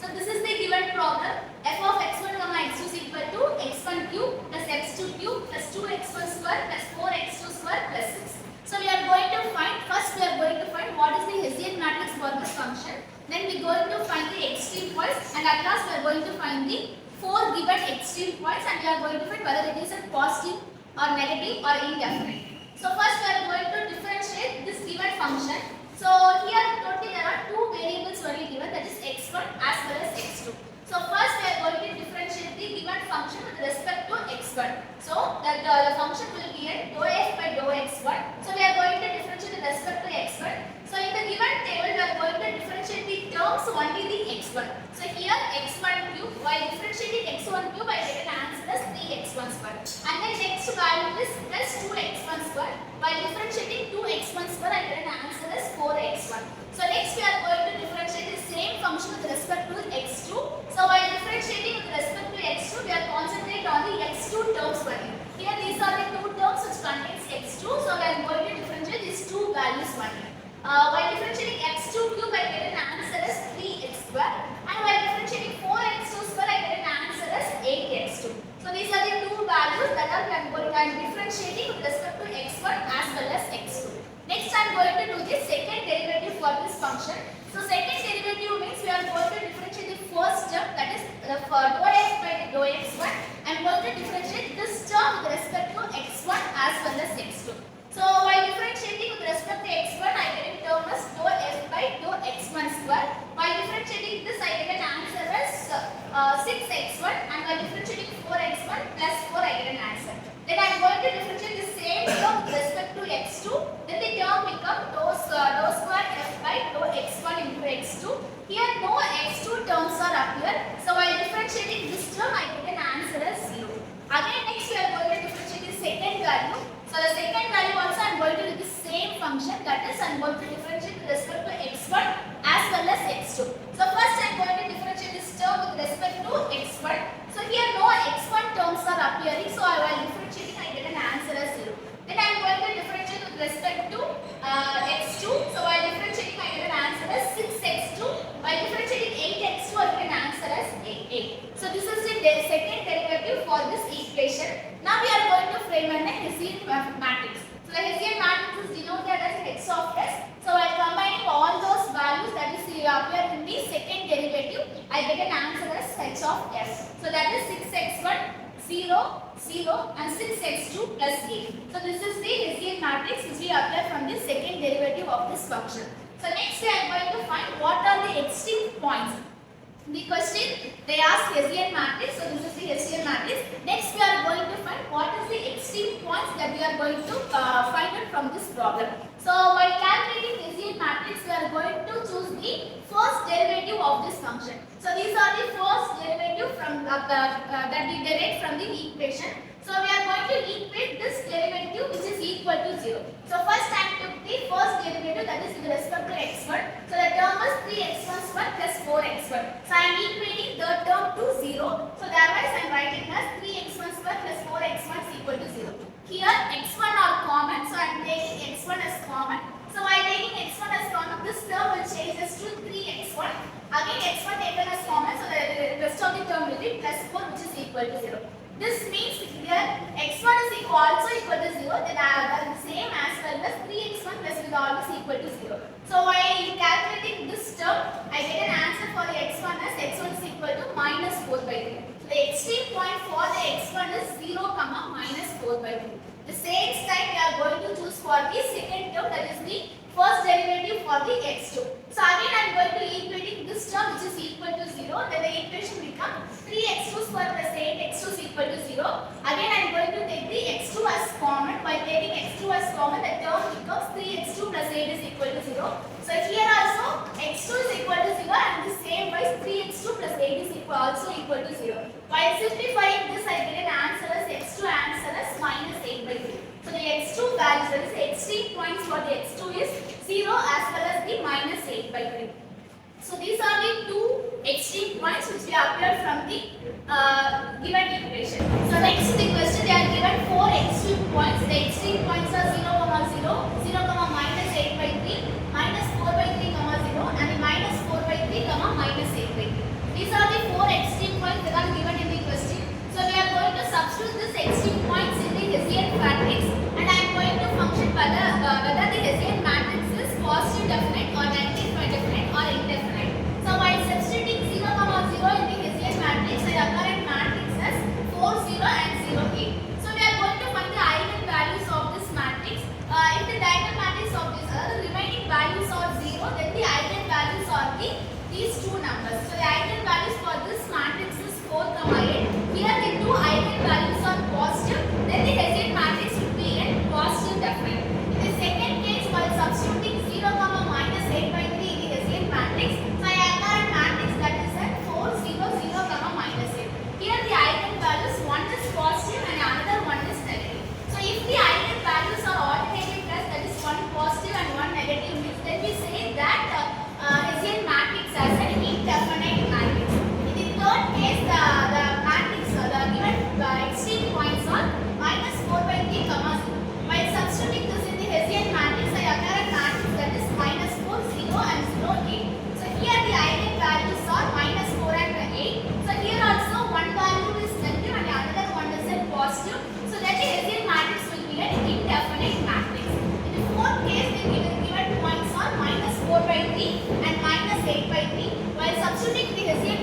So this is the given problem. F of x1 comma x2 is equal to x1 cube plus x2 cube plus 2x1 square plus 4x2 square plus 6. So we are going to find, first we are going to find what is the Hessian matrix for this function. Then we are going to find the extreme points, and at last we are going to find the 4 given extreme points, and we are going to find whether it is a positive or negative or indefinite. So first we are going to differentiate this given function. So here totally there are two variables only given, that is x1 as well as x2. So first we are going to differentiate the given function with respect to x1. So that the function will be at dou f by dou x1. So we are going to differentiate with respect to x1. So in the given table we are going to differentiate the terms only the x1. So here x1 cube, while differentiating x1 cube I get an answer as 3x1 square. And then next value is plus 2x1 square. While differentiating 2x1 square I get an answer as 4x1. So next we are going to differentiate the same function with respect to x2. So while differentiating with respect to x2 we are concentrating on the x2 terms only. Here these are the two terms which contains x2. So we are going to differentiate these two values only. While differentiating x2 cube I get an answer as 3x square, and while differentiating 4x2 square I get an answer as 8x2. So these are the two values that are differentiating with respect to x1 as well as x2. Next I am going to do the second derivative for this function. So second derivative means we are going to differentiate the first term, that is for dou f by dou x1. I am going to differentiate this term with respect to x1 as well as x2. So while differentiating with respect to x1 I get a term as dou f by dou x1 square. While differentiating this I get an answer as 6x1, and while differentiating 4x1 plus 4 I get an answer. Then I am going to differentiate the same term with respect to x2. Then the term becomes dou square f by dou x1 into x2. Here no x2 terms are appear. So while differentiating this term I get an answer as 0. Again next we are going to differentiate the second value. So the second value also I am going to do the same function, that is I am going to differentiate with respect to x1 as well as x2. So first I am going to differentiate this term with respect to x1. So here no x1 terms are appearing, so while differentiating I get an answer as 0. Then I am going to differentiate with respect to x2. So while differentiating I get an answer as 6x2. While differentiating 8x2 I get an answer as 8. So this is the second derivative for this equation. Now we are going to frame an Hessian matrix. So the Hessian matrix is denoted as h of s. So while combining all those values that is appear in the second derivative, I get an answer as h of s. So that is 6x1, 0, 0 and 6x2 plus 8. So this is the Hessian matrix which we apply from the second derivative of this function. So next we are going to find what are the extreme points. The question they ask Hessian matrix, so this is the Hessian matrix. Next we are going to find what is the extreme points that we are going to find out from this problem. So by calculating Hessian matrix we are going to choose the first derivative of this function. So these are the first derivative from that we derive from the equation. So we are going to equate this derivative which is equal to 0. So first I took the first derivative, that is with respect to x1. So the term was 3x1 square plus 4x1. So I am equating the term to 0. So thereby I am writing as 3x1 square plus 4x1 is equal to 0. Here x1 are common, so I am taking x1 as common. So while taking x1 as common, this term will change as to 3x1. Again x1 taken as common, so the rest of the term will be plus 4 which is equal to 0. This means here x1 is also equal to 0, then I have the same as well as 3x1 plus will always equal to 0. So while calculating this term, I get an answer for the x1 as x1 is equal to minus 4 by 3. So the extreme point for the x1 is 0, minus 4 by 3. The same time we are going to choose for the second term, that is the first derivative for the x2. So again I am going to equating this term which is equal to 0. Then the equation becomes 3x2 square plus 8x2 is equal to 0. Again I am going to take the x2 as common. By taking x2 as common, the term becomes 3x2 plus 8 is equal to 0. So here also x2 is equal to 0, and the same wise 3x2 plus 8 is also equal to 0. While simplifying this I get an answer as x2 answer as minus 8 by 3. So the x2 values, that is the extreme points for the x2 is 0 as well as the minus 8 by 3. So these are the two extreme points which we appear from the given equation. So next to the question they are given 4 extreme points. The extreme points are 0, 0, 0, minus 8 by 3, minus 4 by 3, 0 and the minus 4 by 3, minus 8 by 3. These are the four extreme points that are given in the question. So we are going to substitute these extreme points in the Hessian matrix, and I am going to function whether the Hessian matrix is positive definite or negative definite or indefinite. So while substituting 0, 0 in the Hessian matrix, the occurrent matrix is 4, 0 and 0, 8. So we are going to find the eigenvalues of this matrix. If the diagonal matrix of this remaining values are 0, then the eigenvalues are these two numbers. So the eigenvalues for this matrix is 4, 8. Here the two eigenvalues are positive, then the Hessian matrix would be in positive definite. In the second case, while substituting 0, minus 8 by 3 in the Hessian matrix, so I have a matrix that is at 4, 0, 0, minus 8. Here the eigenvalues, one is positive and another one is negative. So if the eigenvalues are alternative plus, that is one positive and one negative, means then we say that Hessian matrix as an indefinite matrix. In the third case, the matrix, the given extreme points are minus 4 by 3, 0. While substituting this in the Hessian matrix, I occur a matrix that is minus 4, 0 and 0, 8. So here the eigenvalues are minus 4 and 8. So here also one value is negative and another one is in positive. So that the Hessian matrix will be an indefinite matrix. In the fourth case, the given points are minus 4 by 3 and minus 8 by 3. While substituting the Hessian